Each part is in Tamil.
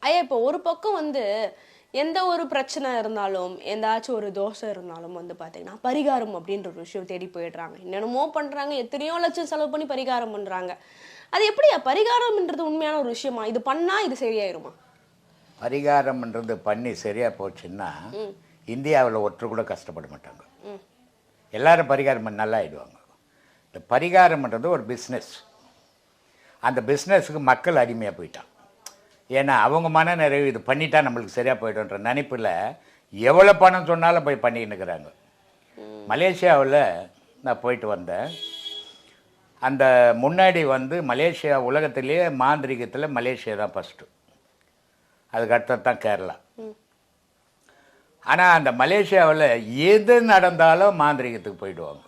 ஐயா இப்போ ஒரு பக்கம் எந்த ஒரு பிரச்சனை இருந்தாலும் எந்தாச்சும் ஒரு தோஷம் இருந்தாலும் பாத்தீங்கன்னா பரிகாரம் அப்படின்ற ஒரு விஷயம் தேடி போயிடுறாங்க. என்னென்னமோ பண்றாங்க, எத்தனையோ லட்சம் செலவு பண்ணி பரிகாரம் பண்றாங்க. அது எப்படியா பரிகாரம்ன்றது உண்மையான ஒரு விஷயமா? இது பண்ணா இது சரியாயிருமா? பரிகாரம்ன்றது பண்ணி சரியா போச்சுன்னா இந்தியாவில் ஒருத்தர் கூட கஷ்டப்பட மாட்டாங்க. எல்லாரும் பரிகாரம் பண்ணி நல்லா ஆயிடுவாங்க. இந்த பரிகாரம்ன்றது ஒரு பிஸ்னஸ். அந்த பிஸ்னஸுக்கு மக்கள் அடிமையாக போயிட்டான். ஏன்னா அவங்க மன நிறைவு இது பண்ணிட்டா நம்மளுக்கு சரியாக போய்டுன்ற நினைப்பில் எவ்வளோ பணம் சொன்னாலும் போய் பண்ணின்னு இருக்கிறாங்க. மலேசியாவில் நான் போயிட்டு வந்தேன். அந்த முன்னாடி மலேசியா உலகத்திலேயே மாந்திரிகத்தில் மலேசியா தான் ஃபஸ்ட்டு. அதுக்கு அடுத்தது தான் கேரளா. ஆனால் அந்த மலேசியாவில் எது நடந்தாலும் மாந்திரிகத்துக்கு போயிடுவாங்க.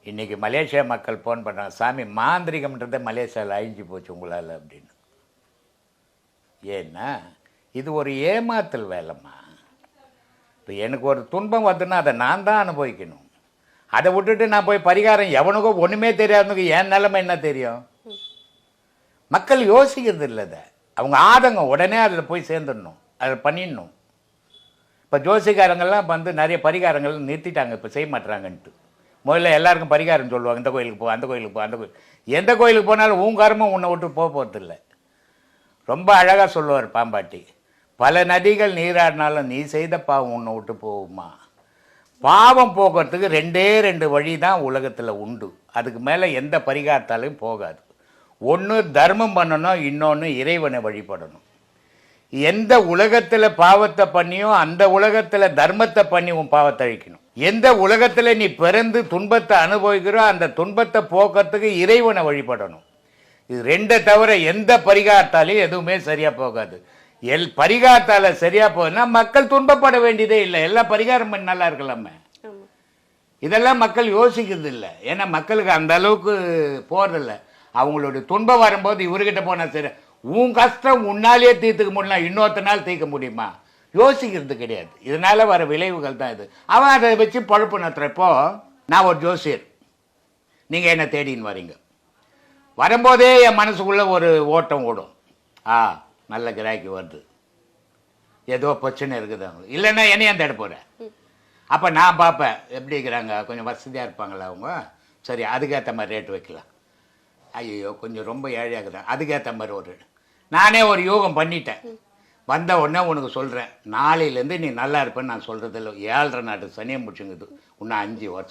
இன்றைக்கி மலேசியா மக்கள் ஃபோன் பண்ணுறாங்க, சாமி மாந்திரிகம்ன்றதை மலேசியாவில் அழிஞ்சு போச்சு உங்களால் அப்படின்னு. ஏன்னா இது ஒரு ஏமாத்தல் வேலைம்மா. இப்போ எனக்கு ஒரு துன்பம் வருதுன்னா அதை நான் தான் அனுபவிக்கணும். அதை விட்டுட்டு நான் போய் பரிகாரம் எவனுக்கோ ஒன்றுமே தெரியாதவனுக்கு என் நிலைமை என்ன தெரியும்? மக்கள் யோசிக்கிறது இல்லை. அதை அவங்க ஆதங்கம் உடனே அதில் போய் சேர்ந்துடணும், அதை பண்ணிடணும். இப்போ ஜோசிக்காரங்கள்லாம் நிறைய பரிகாரங்கள் நிறுத்திட்டாங்க, இப்போ செய்ய மாட்டுறாங்கன்ட்டு. முதல்ல எல்லாருக்கும் பரிகாரம் சொல்லுவாங்க, இந்த கோயிலுக்கு போ, அந்த கோயிலுக்கு போ, அந்த கோயில். எந்த கோயிலுக்கு போனாலும் ஊங்காரமும் உன்னை விட்டு போகிறதில்லை. ரொம்ப அழகாக சொல்லுவார் பாம்பாட்டி, பல நதிகள் நீராடினாலும் நீ செய்த பாவம் உன்னை விட்டு போகுமா? பாவம் போகிறதுக்கு ரெண்டு வழி தான் உலகத்தில் உண்டு. அதுக்கு மேலே எந்த பரிகாரத்தாலையும் போகாது. ஒன்று தர்மம் பண்ணணும், இன்னொன்று இறைவனை வழிபடணும். எந்த உலகத்தில் பாவத்தை பண்ணியோ அந்த உலகத்தில் தர்மத்தை பண்ணி உன் பாவத்தை அழிக்கணும். எந்த உலகத்தில் நீ பிறந்து துன்பத்தை அனுபவிக்கிறோ அந்த துன்பத்தை போக்குறதுக்கு இறைவனை வழிபடணும். இது ரெண்டை தவிர எந்த பரிகாரத்தாலையும் எதுவுமே சரியாக போகாது. பரிகாரத்தால் சரியாக போகுதுன்னா மக்கள் துன்பப்பட வேண்டியதே இல்லை. எல்லாம் பரிகாரம் பண்ணி நல்லா இருக்கலாமே. இதெல்லாம் மக்கள் யோசிக்கிறது இல்லை. ஏன்னா மக்களுக்கு அந்த அளவுக்கு போகிறதில்ல. அவங்களுடைய துன்பம் வரும்போது இவர்கிட்ட போனால் சரி, உன் கஷ்டம் உன்னாலேயே தீர்த்துக்க முடியல, இன்னொருத்த நாள் தீர்க்க முடியுமா? யோசிக்கிறது கிடையாது. இதனால வர விளைவுகள் தான் இது. அவன் அதை வச்சு பழுப்பு நடத்துகிறப்போ, நான் ஒரு ஜோசியர், நீங்கள் என்ன தேடின்னு வரீங்க, வரும்போதே என் மனசுக்குள்ளே ஒரு ஓட்டம் ஓடும். நல்ல கிராக்கி வருது, ஏதோ பிரச்சனை இருக்குது அவங்க, இல்லைன்னா என்னையும் தேட போகிறேன். அப்போ நான் பார்ப்பேன் எப்படி இருக்கிறாங்க, கொஞ்சம் வசதியாக இருப்பாங்களா அவங்க, சரி அதுக்கேற்ற மாதிரி ரேட்டு வைக்கலாம். ஐயோ கொஞ்சம் ரொம்ப ஏழையாகுதான், அதுக்கேற்ற மாதிரி ஒரு நானே ஒரு யோகம் பண்ணிட்டேன். வந்த உடனே உனக்கு சொல்கிறேன், நாளையிலேருந்து நீ நல்லா இருப்பேன்னு நான் சொல்கிறதில்ல. 7.5 நாட்டு சனியை முடிச்சுங்குது, இன்னும் 5 வருஷம்.